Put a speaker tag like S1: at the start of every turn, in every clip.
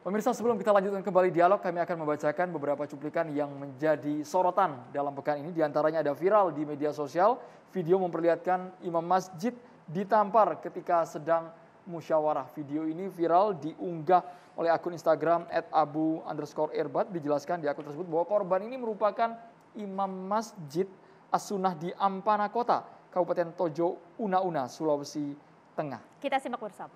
S1: Pemirsa, sebelum kita lanjutkan kembali dialog, kami akan membacakan beberapa cuplikan yang menjadi sorotan dalam pekan ini. Di antaranya ada viral di media sosial, video memperlihatkan imam masjid ditampar ketika sedang musyawarah. Video ini viral diunggah oleh akun Instagram @abu_irbat. Dijelaskan di akun tersebut bahwa korban ini merupakan imam masjid As-Sunnah di Ampana Kota, Kabupaten Tojo Una-Una, Sulawesi Tengah.
S2: Kita simak bersama.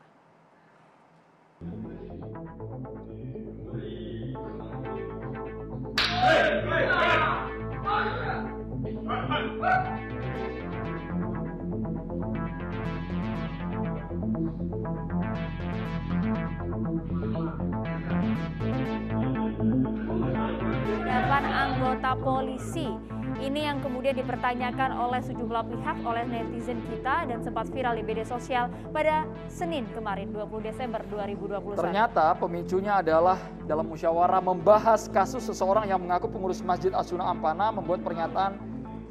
S2: Hadapan anggota polisi ini yang kemudian dipertanyakan oleh sejumlah pihak, oleh netizen kita, dan sempat viral di media sosial pada Senin kemarin 20 Desember 2021.
S1: Ternyata pemicunya adalah dalam musyawarah membahas kasus seseorang yang mengaku pengurus Masjid As-Sunnah Ampana membuat pernyataan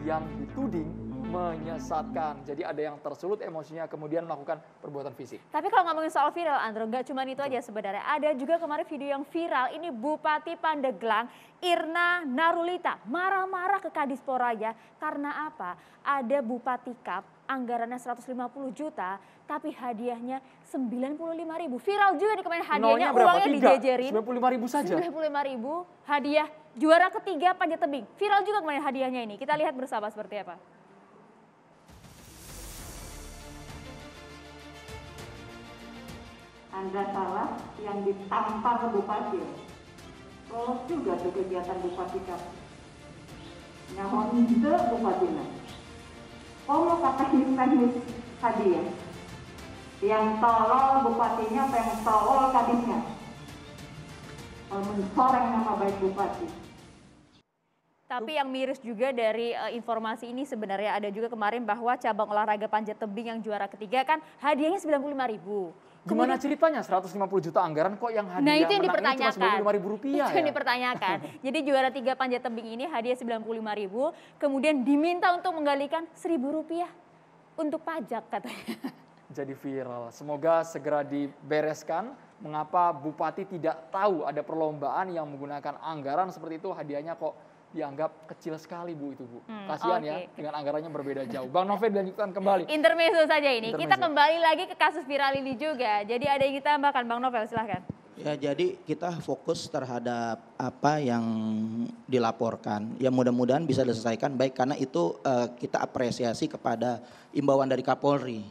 S1: yang dituding menyesatkan. Jadi ada yang tersulut emosinya kemudian melakukan perbuatan fisik.
S2: Tapi kalau ngomongin soal viral, Andro, nggak cuma itu aja sebenarnya. Ada juga kemarin video yang viral, ini Bupati Pandeglang, Irna Narulita, marah-marah ke Kadisporanya. Karena apa? Ada Bupati Kap, anggarannya 150 juta, tapi hadiahnya 95.000. Viral juga nih kemarin hadiahnya, uangnya dijejerin.
S1: 95.000 saja?
S2: 95.000, hadiah juara ketiga panjat tebing. Viral juga kemarin hadiahnya ini. Kita lihat bersama seperti apa.
S3: Anda salah yang ditampar ke Bupati. Lolos juga tuh kegiatan Bupati Kap. Nyamon itu Bupati lah. Kalau kata teknis hadiah, yang tolol bupatinya apa yang tolol kadisnya? Kalau mencoreng nama baik Bupati.
S2: Tapi yang miris juga dari informasi ini sebenarnya ada juga kemarin bahwa cabang olahraga panjat tebing yang juara ketiga kan hadiahnya 95.000.
S1: Gimana ceritanya 150 juta anggaran kok yang hadiah
S2: itu yang
S1: menangnya cuma
S2: Itu
S1: Rp95.000 ya?
S2: yang dipertanyakan. Jadi juara 3 panjat tebing ini hadiah 95.000, kemudian diminta untuk menggalikan Rp1.000 untuk pajak katanya.
S1: Jadi viral. Semoga segera dibereskan mengapa Bupati tidak tahu ada perlombaan yang menggunakan anggaran seperti itu, hadiahnya kok dianggap kecil sekali Bu itu Bu. Kasihan ya, dengan anggarannya berbeda jauh. Bang Novel dilanjutkan kembali.
S2: Intermezzo saja ini.
S1: Intermezzo.
S2: Kita kembali lagi ke kasus viral ini juga. Jadi ada yang kita tambahkan Bang Novel, silahkan.
S4: Ya, jadi kita fokus terhadap apa yang dilaporkan. Ya mudah-mudahan bisa diselesaikan baik, karena itu kita apresiasi kepada imbauan dari Kapolri.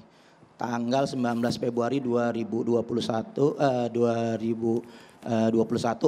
S4: Tanggal 19 Februari 2021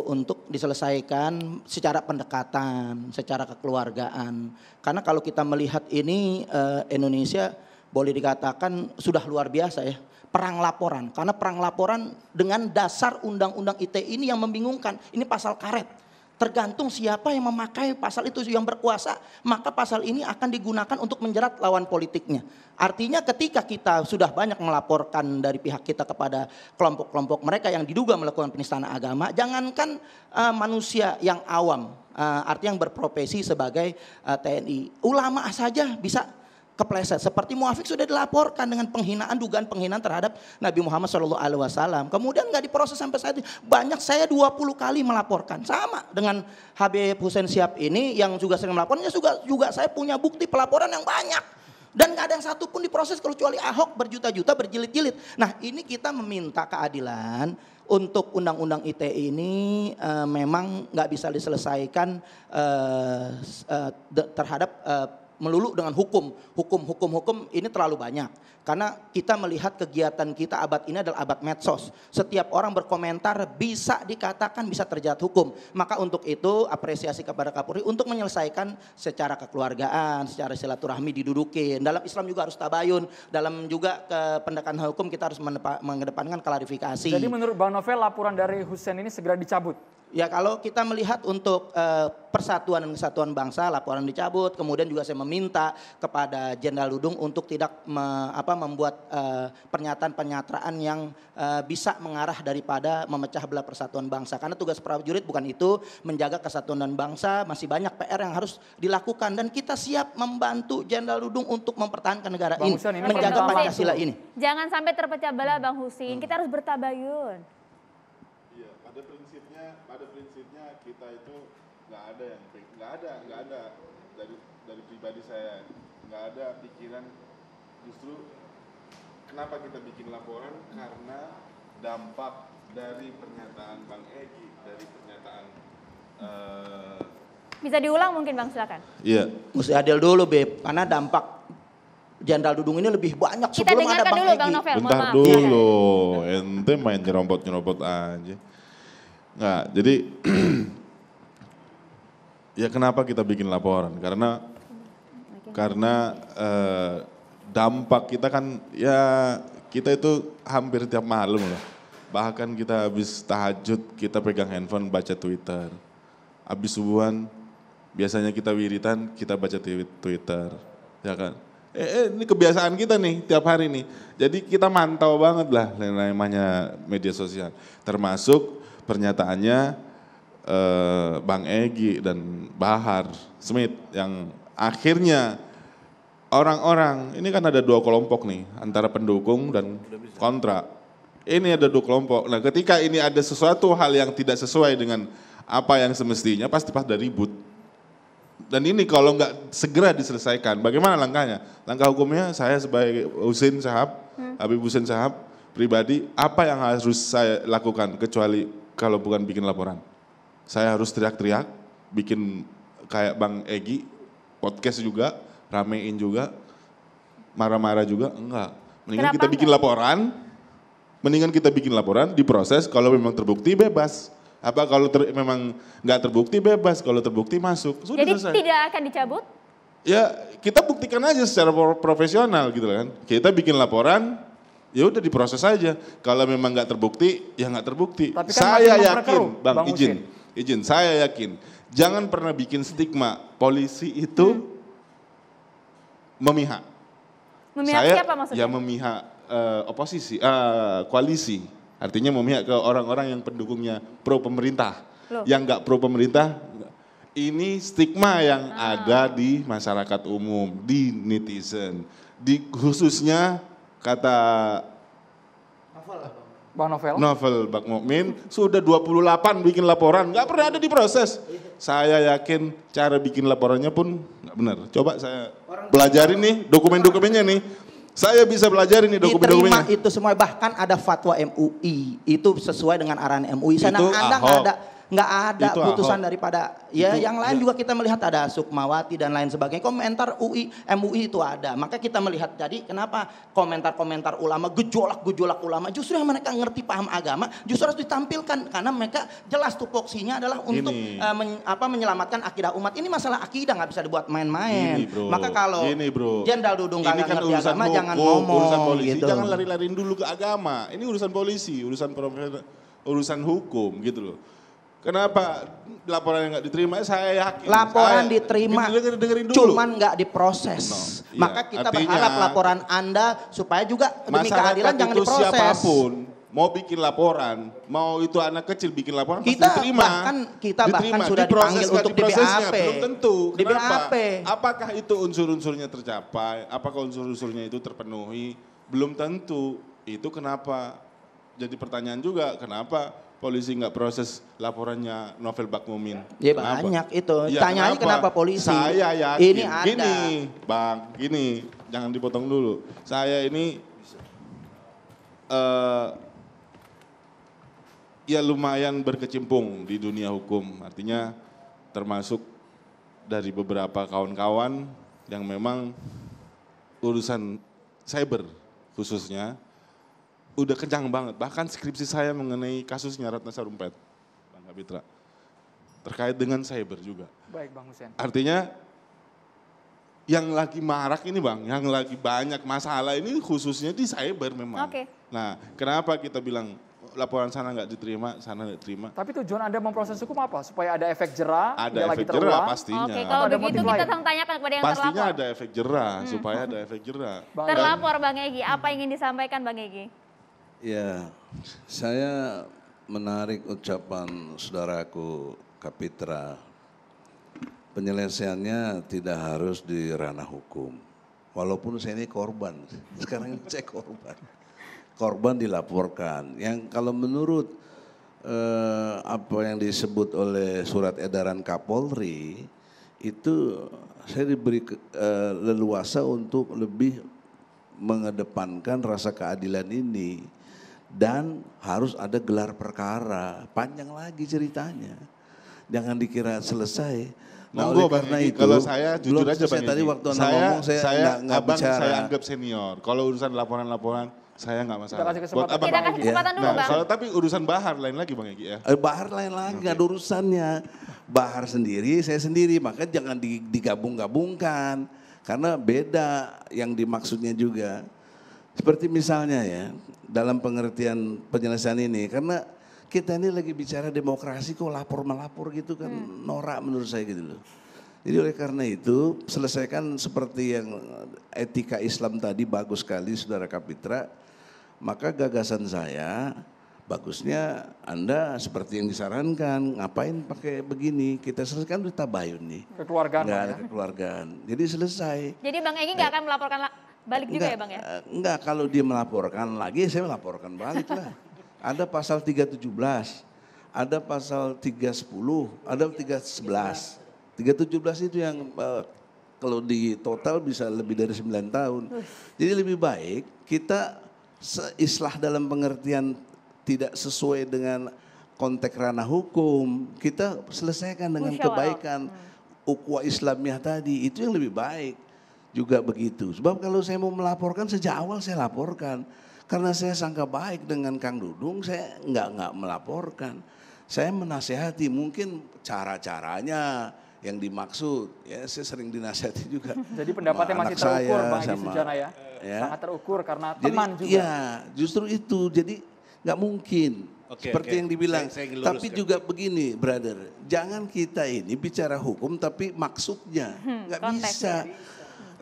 S4: untuk diselesaikan secara pendekatan, secara kekeluargaan. Karena kalau kita melihat ini Indonesia boleh dikatakan sudah luar biasa ya. Perang laporan, karena perang laporan dengan dasar undang-undang ITE ini yang membingungkan. Ini pasal karet. Tergantung siapa yang memakai pasal itu yang berkuasa, maka pasal ini akan digunakan untuk menjerat lawan politiknya. Artinya ketika kita sudah banyak melaporkan dari pihak kita kepada kelompok-kelompok mereka yang diduga melakukan penistaan agama, jangankan manusia yang awam, artinya yang berprofesi sebagai TNI, ulama saja bisa kepleset. Seperti Muafiq sudah dilaporkan dengan penghinaan, dugaan penghinaan terhadap Nabi Muhammad SAW. Kemudian nggak diproses sampai saat ini. Banyak, saya 20 kali melaporkan. Sama dengan Habib Hussein Syihab ini yang juga sering melaporkannya, juga saya punya bukti pelaporan yang banyak. Dan nggak ada yang satu pun diproses kecuali Ahok berjuta-juta berjilid-jilid. Nah ini kita meminta keadilan untuk undang-undang ITE ini memang nggak bisa diselesaikan terhadap melulu dengan hukum ini terlalu banyak. Karena kita melihat kegiatan kita abad ini adalah abad medsos. Setiap orang berkomentar bisa dikatakan bisa terjerat hukum. Maka untuk itu apresiasi kepada Kapolri untuk menyelesaikan secara kekeluargaan, secara silaturahmi didudukin. Dalam Islam juga harus tabayun. Dalam juga pendekatan hukum kita harus mengedepankan klarifikasi.
S1: Jadi menurut Bang Novel laporan dari Hussein ini segera dicabut?
S4: Ya kalau kita melihat untuk persatuan dan kesatuan bangsa, laporan dicabut. Kemudian juga saya meminta kepada Jenderal Dudung untuk tidak membuat pernyataan-pernyataan yang bisa mengarah daripada memecah belah persatuan bangsa. Karena tugas prajurit bukan itu, menjaga kesatuan dan bangsa. Masih banyak PR yang harus dilakukan dan kita siap membantu Jenderal Dudung untuk mempertahankan negara ini, menjaga Pancasila ini.
S2: Jangan sampai terpecah belah Bang Husin, kita harus bertabayun.
S5: Iya, pada prinsipnya kita itu nggak ada dari pribadi saya nggak ada pikiran justru kenapa kita bikin laporan karena dampak dari pernyataan Bang Egy, dari pernyataan
S2: Bisa diulang mungkin Bang, silakan.
S5: Iya.
S4: Mesti adil dulu Beb, karena dampak Jenderal Dudung ini lebih banyak
S2: Kita
S4: sebelum ada
S2: dengarkan
S4: Bang
S2: dulu
S4: Egy.
S2: Bang Novel, mohon
S5: Bentar
S2: maaf.
S5: dulu, ente main nyerobot aja. Nggak, jadi ya kenapa kita bikin laporan? Karena dampak kita kan ya kita itu hampir tiap malam lah. Bahkan kita habis tahajud kita pegang handphone baca Twitter. Habis subuhan biasanya kita wiritan kita baca Twitter, ya kan? Ini kebiasaan kita nih tiap hari nih. Jadi kita mantau banget lah namanya media sosial. Termasuk pernyataannya Bang Egy dan Bahar Smith yang akhirnya orang-orang, ini kan ada dua kelompok nih antara pendukung dan kontra. Ini ada dua kelompok. Nah ketika ini ada sesuatu hal yang tidak sesuai dengan apa yang semestinya pasti pada ribut. Dan ini kalau nggak segera diselesaikan, bagaimana langkahnya? Langkah hukumnya saya sebagai Husin Sahab, Habib Husin Sahab pribadi, apa yang harus saya lakukan kecuali kalau bukan bikin laporan? Saya harus teriak-teriak, bikin kayak Bang Egy, podcast juga, ramein juga, marah-marah juga, enggak. Mendingan kita bikin laporan, diproses, kalau memang terbukti bebas. Apa kalau memang nggak terbukti bebas, kalau terbukti masuk. Sudah
S2: Jadi
S5: selesai.
S2: tidak akan dicabut?
S5: Ya kita buktikan aja secara profesional gitu kan. Kita bikin laporan, ya udah diproses aja. Kalau memang nggak terbukti, ya nggak terbukti.
S1: Tapi kan
S5: Saya
S1: masih
S5: yakin,
S1: Bang
S5: izin, saya yakin. Jangan pernah bikin stigma polisi itu memihak.
S2: Memihak
S5: Saya
S2: siapa maksudnya?
S5: ya memihak koalisi. Artinya memihak ke orang-orang yang pendukungnya pro pemerintah.
S2: Loh.
S5: Yang nggak pro pemerintah, ini stigma yang ada di masyarakat umum, di netizen. Khususnya kata
S1: Bang Novel.
S5: Bang Mukmin, sudah 28 bikin laporan, nggak pernah ada diproses. Saya yakin cara bikin laporannya pun nggak benar. Coba saya pelajarin nih dokumen-dokumennya nih. Saya bisa belajar ini dokumen-dokumennya.
S4: Diterima itu semua, bahkan ada fatwa MUI, itu sesuai dengan arahan MUI. Sana
S5: Itu
S4: Anda nggak ada
S5: Itu
S4: putusan
S5: Ahok.
S4: daripada ya
S5: Itu,
S4: yang lain
S5: ya.
S4: juga kita melihat ada Sukmawati dan lain sebagainya. Komentar MUI itu ada. Maka kita melihat jadi kenapa komentar-komentar ulama, gejolak ulama, justru yang mereka ngerti paham agama justru harus ditampilkan karena mereka jelas tupoksinya adalah untuk menyelamatkan akidah umat. Ini masalah akidah nggak bisa dibuat main-main.
S5: Gini,
S4: Maka kalau
S5: bro.
S4: Jenderal Dudung
S5: Ini
S4: nggak
S5: kan
S4: ngerti
S5: urusan
S4: agama
S5: hukum,
S4: jangan ngomong
S5: urusan polisi,
S4: gitu.
S5: jangan lari-lariin dulu ke agama. Ini urusan polisi, urusan hukum gitu loh. Kenapa laporan yang nggak diterima? Saya yakin.
S4: Laporan diterima,
S5: dengerin dulu.
S4: cuman nggak diproses.
S5: Iya,
S4: Maka kita
S5: artinya,
S4: berharap laporan Anda supaya juga demi keadilan jangan
S5: itu
S4: diproses.
S5: siapapun mau bikin laporan, mau itu anak kecil bikin laporan
S4: Kita
S5: pasti diterima.
S4: kita bahkan sudah
S5: Diproses
S4: dipanggil
S5: nggak
S4: untuk
S5: diprosesnya?
S4: DBAP.
S5: Belum tentu.
S4: Di
S5: Kenapa?
S4: BAP.
S5: Apakah itu unsur-unsurnya tercapai? Apakah unsur-unsurnya itu terpenuhi? Belum tentu. Itu kenapa? Jadi pertanyaan juga, kenapa polisi nggak proses laporannya Novel Bakmumin?
S4: Ya
S5: Kenapa?
S4: banyak itu.
S5: Ya,
S4: Tanya aja kenapa polisi.
S5: Saya yakin.
S4: Ini ada.
S5: Gini, Bang, gini, jangan dipotong dulu. Saya ini ya lumayan berkecimpung di dunia hukum. Artinya termasuk dari beberapa kawan-kawan yang memang urusan cyber khususnya udah kencang banget. Bahkan skripsi saya mengenai kasusnya Ratna Sarumpait, Bang Kapitra. Terkait dengan cyber juga.
S1: Baik Bang Husin.
S5: Artinya yang lagi marak ini Bang, yang lagi banyak masalah ini khususnya di cyber memang.
S2: Oke.
S5: Nah kenapa kita bilang laporan sana nggak diterima, sana nggak diterima.
S1: Tapi tujuan Anda memproses hukum apa? Supaya ada efek jerah,
S5: Ada
S1: tidak lagi
S5: efek jerah
S1: terulang?
S5: pastinya.
S2: Oke, kalau
S1: Ada
S2: begitu
S1: motif
S2: kita
S1: lain?
S2: tanyakan kepada yang
S5: Pastinya
S2: terlapor.
S5: ada efek jerah, supaya ada efek jerah.
S1: Bang
S2: Terlapor Bang Egy, apa yang ingin disampaikan Bang Egy?
S6: Ya, saya menarik ucapan saudaraku Kapitra. Penyelesaiannya tidak harus di ranah hukum. Walaupun saya ini korban, sekarang ini saya korban. Korban dilaporkan. Yang kalau menurut apa yang disebut oleh surat edaran Kapolri itu saya diberi leluasa untuk lebih mengedepankan rasa keadilan ini dan harus ada gelar perkara, panjang lagi ceritanya. Jangan dikira selesai. Nah, oleh karena itu,
S5: kalau saya jujur aja Bang
S6: tadi
S5: Egy,
S6: waktu Anda ngomong saya nggak bicara.
S5: Saya anggap senior. Kalau urusan laporan-laporan saya nggak masalah.
S1: Kita kasih kesempatan.
S5: Buat
S2: Kita kasih kesempatan dulu,
S5: Nah,
S2: Bang.
S5: kalau tapi urusan Bahar lain lagi Bang Egy ya.
S6: Bahar lain lagi, nggak ada urusannya. Bahar sendiri, saya sendiri, maka jangan digabung-gabungkan. Karena beda yang dimaksudnya juga. Seperti misalnya ya, dalam pengertian penyelesaian ini, karena kita ini lagi bicara demokrasi kok lapor-melapor gitu kan norak menurut saya gitu loh. Jadi oleh karena itu selesaikan seperti yang etika Islam tadi bagus sekali Saudara Kapitra. Maka gagasan saya bagusnya Anda seperti yang disarankan, ngapain pakai begini, kita selesaikan di tabayun nih.
S1: Kekeluargaan.
S6: Nggak
S1: Bang,
S6: ada
S1: ya.
S6: kekeluargaan, jadi selesai.
S2: Jadi Bang Egy nggak akan melaporkan balik juga ya Bang ya?
S6: Enggak, kalau dia melaporkan lagi saya melaporkan balik lah. Ada pasal 317, ada pasal 310, ada 311. 317 itu yang kalau di total bisa lebih dari 9 tahun. Jadi lebih baik kita islah dalam pengertian tidak sesuai dengan konteks ranah hukum, kita selesaikan dengan kebaikan ukhuwah Islamiyah tadi, itu yang lebih baik. Juga begitu. Sebab kalau saya mau melaporkan sejak awal saya laporkan. Karena saya sangka baik dengan Kang Dudung, saya nggak melaporkan. Saya menasehati mungkin cara-caranya yang dimaksud. Ya saya sering dinasehati juga.
S1: Jadi pendapatnya masih terukur Bang Egy Sujana ya. Sangat terukur karena teman juga.
S6: Iya justru itu. Jadi nggak mungkin. Seperti yang dibilang. Tapi juga begini brother. Jangan kita ini bicara hukum tapi maksudnya. Nggak bisa.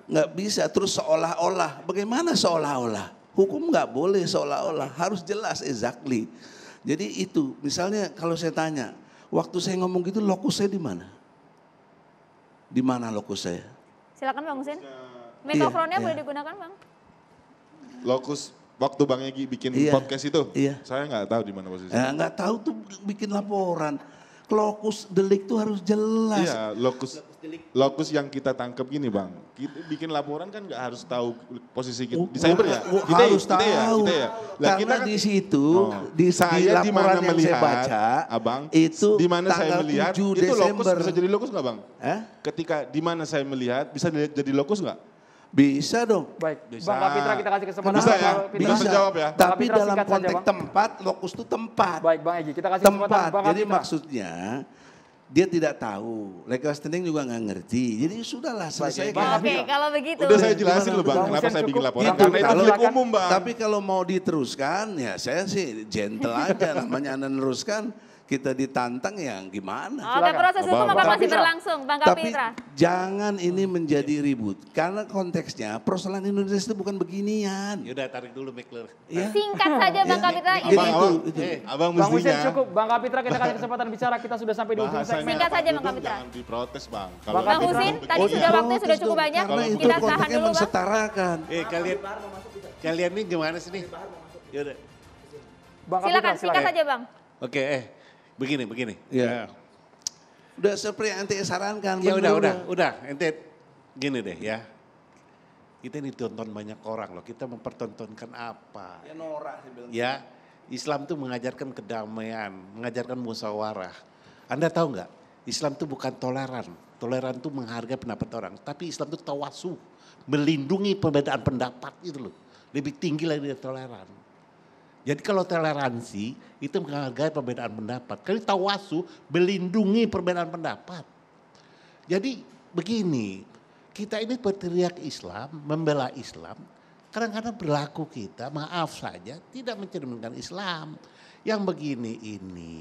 S6: Nggak bisa terus seolah-olah. Bagaimana seolah-olah? Hukum nggak boleh seolah-olah, harus jelas exactly. Jadi itu, misalnya kalau saya tanya, waktu saya ngomong gitu lokus saya di mana? Di mana lokus saya?
S2: Silakan Bang Husin. Mikrofonnya
S6: Iya.
S2: boleh digunakan Bang.
S5: Lokus waktu Bang Egy bikin podcast itu, saya nggak tahu di mana posisinya.
S6: Ya, nggak tahu tuh bikin laporan. Lokus delik tuh harus jelas.
S5: Iya, lokus yang kita tangkap gini Bang. Kita bikin laporan kan nggak harus tahu posisi kita di cyber ya.
S6: Harus tahu.
S5: Lah,
S6: karena
S5: kita kan,
S6: di situ di
S5: saya di
S6: laporan
S5: mana
S6: yang
S5: melihat,
S6: saya baca,
S5: Abang,
S6: itu
S5: di mana saya
S6: tanggal
S5: melihat
S6: 7
S5: itu lokus
S6: Desember.
S5: bisa jadi lokus nggak Bang? Ketika di mana saya melihat bisa jadi lokus nggak?
S6: Bisa dong.
S1: Baik,
S5: Bisa.
S1: Bang Kapitra kita kasih kesempatan.
S5: Bisa ya?
S1: Bang Kapitra.
S5: Bisa menjawab ya?
S1: Bang
S6: Tapi
S1: Kapitra,
S6: dalam
S1: singkat saja,
S6: konteks
S1: Bang.
S6: tempat, lokus itu tempat.
S1: Baik Bang Egy, kita kasih kesempatan
S6: Tempat.
S1: Bang
S6: Jadi
S1: Kapitra.
S6: maksudnya dia tidak tahu, legal standing juga nggak ngerti. Jadi sudahlah selesai.
S1: Bang
S2: Oke, kalau begitu.
S5: Udah saya jelasin loh Bang,
S1: Bang
S5: kenapa
S1: Hussein
S5: saya bikin
S1: cukup.
S5: laporan.
S1: Gitu,
S5: Karena itu
S1: kalau-
S5: delik umum Bang.
S6: Tapi kalau mau diteruskan ya saya sih gentle aja namanya Anda neruskan. Kita ditantang ya gimana.
S2: Oke, proses hukum akan
S1: Bang
S2: masih
S1: Kapitra.
S2: berlangsung Bang
S6: Tapi
S2: Kapitra.
S6: jangan ini menjadi ribut. Karena konteksnya persoalan Indonesia itu bukan beginian.
S7: Yaudah tarik dulu Mikler.
S6: Ya.
S2: Singkat saja Bang Kapitra.
S6: Jadi itu.
S5: Abang
S1: Bang Hussein
S5: mestinya
S1: cukup, Bang Kapitra kita kasih kesempatan bicara, kita sudah sampai di ujung
S5: bahasanya
S1: segmen.
S2: Singkat saja, Bang
S5: Dudung
S2: Kapitra.
S5: jangan diprotes Bang.
S1: Bang
S2: Bang Husin, tadi sudah waktunya sudah cukup banyak.
S6: Karena itu
S2: Kita tahan
S6: konteksnya
S2: dulu Bang.
S6: mensetarakan.
S7: Kalian ini gimana sih nih? Yaudah.
S1: Bang Kapitra,
S2: Silakan, singkat saja Bang.
S7: Oke, begini.
S6: Ya. Udah seperti yang nanti sarankan.
S7: Ya
S6: bener.
S7: udah. Ente gini deh ya. Kita ini ditonton banyak orang loh. Kita mempertontonkan apa?
S6: Ya norak sih bilang.
S7: Ya, Islam tuh mengajarkan kedamaian, mengajarkan musyawarah. Anda tahu nggak? Islam tuh bukan toleran. Toleran tuh menghargai pendapat orang. Tapi Islam tuh tawasu, melindungi perbedaan pendapat itu loh. Lebih tinggi lagi dari toleran. Jadi kalau toleransi itu menghargai perbedaan pendapat. Kalau tawasu melindungi perbedaan pendapat. Jadi begini, kita ini berteriak Islam, membela Islam. Kadang-kadang perilaku kita, maaf saja, tidak mencerminkan Islam. Yang begini ini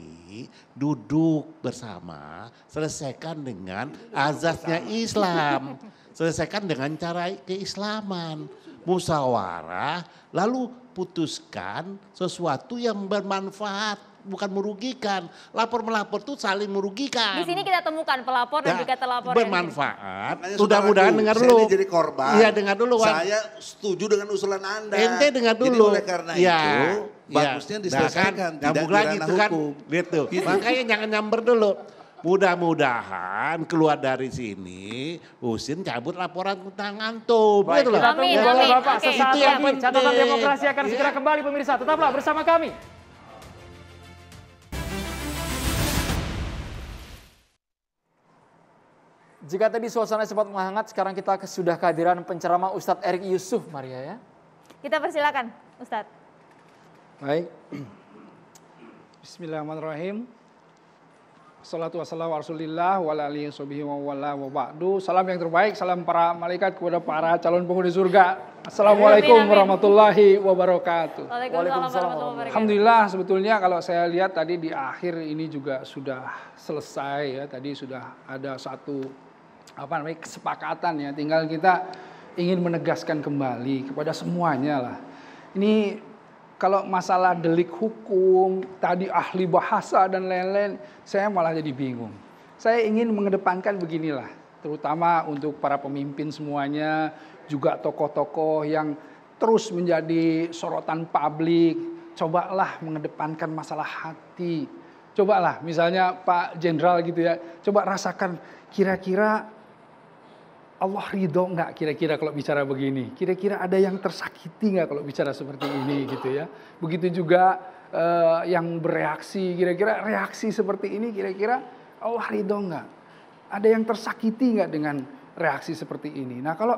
S7: duduk bersama, selesaikan dengan azasnya Islam. Selesaikan dengan cara keislaman. Musyawarah, lalu putuskan sesuatu yang bermanfaat, bukan merugikan. Lapor-melapor itu saling merugikan.
S2: Di sini kita temukan pelapor dan juga terlapor.
S7: Bermanfaat.
S6: Makanya
S7: Mudah-mudahan
S6: saudaraku,
S7: dengar
S6: saya
S7: dulu.
S6: ini jadi korban.
S7: Iya dengar dulu. Wan.
S6: Saya setuju dengan usulan Anda.
S7: Ente dengar
S6: Jadi
S7: dulu.
S6: oleh karena
S7: Ya.
S6: itu bagusnya diselesaikan, tidak
S7: nyambung lagi
S6: dirana
S7: itu kan,
S6: hukum.
S7: gitu. Makanya jangan nyamber dulu. Mudah-mudahan keluar dari sini, Husin cabut laporan tentang antum.
S1: Baik,
S7: Gitu loh.
S1: kita tunggu
S2: Amin,
S1: Bapak-Bapak.
S2: oke.
S1: Sesaat
S7: Itu yang
S1: lagi catatan
S7: penting.
S1: demokrasi akan segera kembali pemirsa. Tetaplah bersama kami. Jika tadi suasana sempat menghangat, sekarang kita sudah kehadiran penceramah Ustadz Erik Yusuf, Maria ya.
S2: Kita persilakan, Ustadz.
S8: Baik. Bismillahirrahmanirrahim. Assalatu wassalamu ala Rasulillah wa ala alihi wa wala wa ba'du. Salam yang terbaik, salam para malaikat kepada para calon penghuni surga. Assalamualaikum
S2: Amin, amin.
S8: warahmatullahi wabarakatuh.
S2: Waalaikumsalam warahmatullahi wabarakatuh.
S8: Alhamdulillah sebetulnya kalau saya lihat tadi di akhir ini juga sudah selesai ya. Tadi sudah ada satu kesepakatan ya. Tinggal kita ingin menegaskan kembali kepada semuanya lah. Ini kalau masalah delik hukum, tadi ahli bahasa dan lain-lain, saya malah jadi bingung. Saya ingin mengedepankan beginilah, terutama untuk para pemimpin semuanya, juga tokoh-tokoh yang terus menjadi sorotan publik, cobalah mengedepankan masalah hati. Cobalah misalnya Pak Jenderal gitu ya, coba rasakan kira-kira Allah ridho nggak kira-kira kalau bicara begini? Kira-kira ada yang tersakiti nggak kalau bicara seperti ini gitu ya? Begitu juga yang bereaksi, kira-kira reaksi seperti ini kira-kira Allah ridho nggak? Ada yang tersakiti nggak dengan reaksi seperti ini? Nah kalau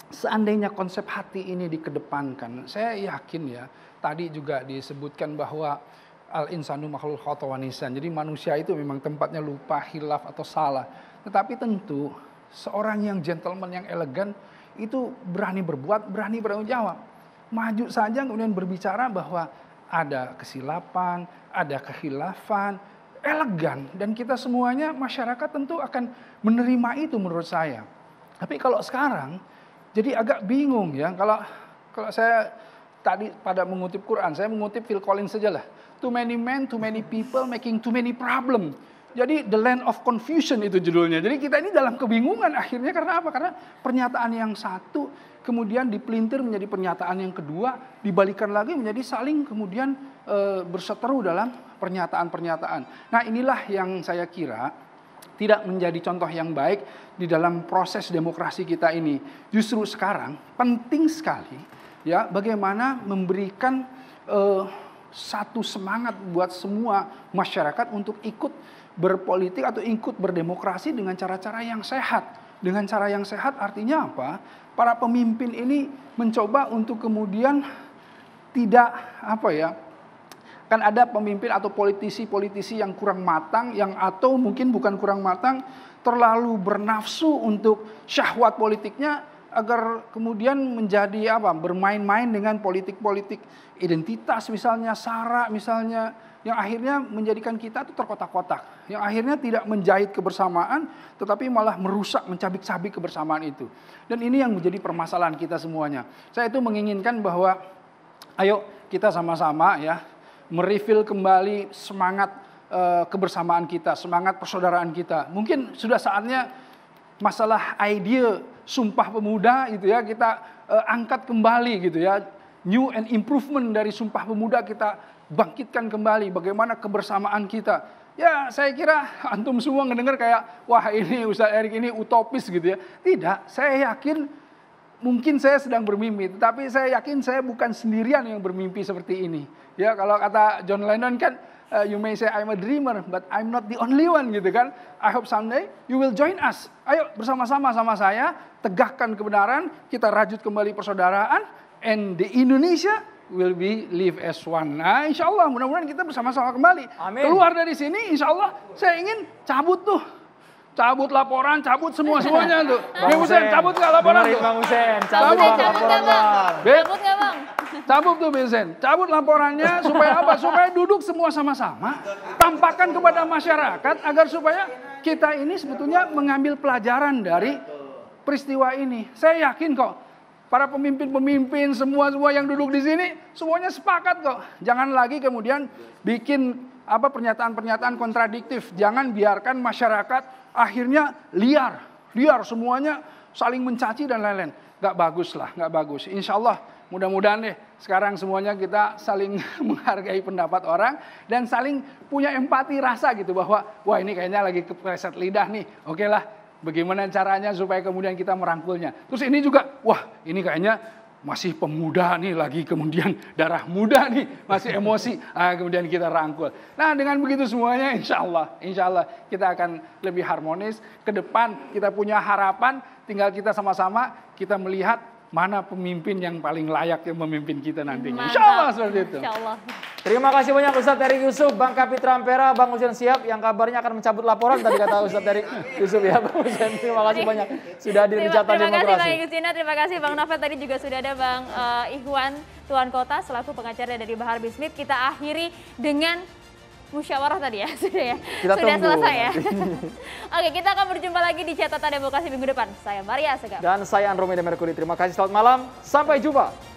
S8: seandainya konsep hati ini dikedepankan, saya yakin ya tadi juga disebutkan bahwa al-insanu makhluk khata wa nisan. Jadi manusia itu memang tempatnya lupa, hilaf atau salah. Tetapi tentu seorang yang gentleman, yang elegan, itu berani berbuat, berani bertanggung jawab. Maju saja kemudian berbicara bahwa ada kesilapan, ada kehilafan, elegan. Dan kita semuanya, masyarakat tentu akan menerima itu menurut saya. Tapi kalau sekarang, jadi agak bingung ya. Kalau saya tadi pada mengutip Quran, saya mengutip Phil Collins saja lah. Too many men, too many people, making too many problem. Jadi the land of confusion itu judulnya. Jadi kita ini dalam kebingungan akhirnya karena apa? Karena pernyataan yang satu kemudian dipelintir menjadi pernyataan yang kedua, dibalikan lagi menjadi saling kemudian berseteru dalam pernyataan-pernyataan. Nah inilah yang saya kira tidak menjadi contoh yang baik di dalam proses demokrasi kita ini. Justru sekarang penting sekali ya bagaimana memberikan satu semangat buat semua masyarakat untuk ikut berpolitik atau ikut berdemokrasi dengan cara-cara yang sehat. Dengan cara yang sehat artinya apa? Para pemimpin ini mencoba untuk kemudian tidak kan ada pemimpin atau politisi-politisi yang kurang matang, yang atau mungkin bukan kurang matang, terlalu bernafsu untuk syahwat politiknya agar kemudian menjadi bermain-main dengan politik-politik identitas misalnya, sara misalnya, yang akhirnya menjadikan kita itu terkotak-kotak, yang akhirnya tidak menjahit kebersamaan, tetapi malah merusak, mencabik-cabik kebersamaan itu. Dan ini yang menjadi permasalahan kita semuanya. Saya itu menginginkan bahwa, ayo kita sama-sama ya, merefill kembali semangat kebersamaan kita, semangat persaudaraan kita. Mungkin sudah saatnya masalah ide Sumpah Pemuda itu ya, kita angkat kembali gitu ya. New and improvement dari Sumpah Pemuda kita bangkitkan kembali bagaimana kebersamaan kita. Ya saya kira antum semua ngedengar kayak wah ini Ustadz Erik ini utopis gitu ya. Tidak, saya yakin mungkin saya sedang bermimpi, tetapi saya yakin saya bukan sendirian yang bermimpi seperti ini. Ya kalau kata John Lennon kan you may say I'm a dreamer but I'm not the only one gitu kan. I hope someday you will join us. Ayo bersama-sama sama saya tegakkan kebenaran, kita rajut kembali persaudaraan and the Indonesia will be live as one. Nah, insya Allah mudah-mudahan kita bersama-sama kembali.
S1: Amin.
S8: Keluar dari sini, insya Allah saya ingin cabut laporan, cabut semuanya tuh. Bang Husein, cabut nggak laporan tuh?
S1: Bang Husein,
S2: Cabut
S1: cabut
S2: nggak bang? Cabut nggak bang?
S8: Cabut tuh Husein, cabut laporannya supaya apa? Supaya duduk semua sama-sama, tampakkan kepada masyarakat agar supaya kita ini sebetulnya mengambil pelajaran dari peristiwa ini. Saya yakin kok. Para pemimpin-pemimpin semua yang duduk di sini semuanya sepakat kok. Jangan lagi kemudian bikin pernyataan-pernyataan kontradiktif. Jangan biarkan masyarakat akhirnya liar semuanya saling mencaci dan lain-lain. Gak bagus lah, gak bagus. Insya Allah mudah-mudahan deh sekarang semuanya kita saling menghargai pendapat orang dan saling punya empati rasa gitu bahwa wah ini kayaknya lagi kepleset lidah nih. Oke lah, bagaimana caranya supaya kemudian kita merangkulnya. Terus ini juga wah ini kayaknya masih pemuda nih lagi kemudian darah muda nih masih emosi kemudian kita rangkul. Nah dengan begitu semuanya insya Allah kita akan lebih harmonis ke depan. Kita punya harapan, tinggal kita sama-sama kita melihat mana pemimpin yang paling layak yang memimpin kita nantinya. Insya Allah seperti itu.
S2: Insya Allah.
S1: Terima kasih banyak Ustadz Erik Yusuf, Bang Kapitra Ampera, Bang Husain Shihab yang kabarnya akan mencabut laporan tadi kata Ustadz Erik Yusuf ya Bang Husain. Terima kasih banyak sudah hadir di Carta
S2: Terima kasih
S1: Demokrasi.
S2: Bang Yustina, terima kasih Bang Novel. Tadi juga sudah ada Bang Ikhwan Tuan Kota selaku pengacara dari Bahar Bismith. Kita akhiri dengan musyawarah tadi ya, sudah ya.
S1: Kita
S2: sudah
S1: tunggu.
S2: selesai ya. Oke, kita akan berjumpa lagi di Catatan Demokrasi minggu depan. Saya Maria Segaf.
S1: Dan saya Andromeda Mercury. Terima kasih, selamat malam. Sampai jumpa.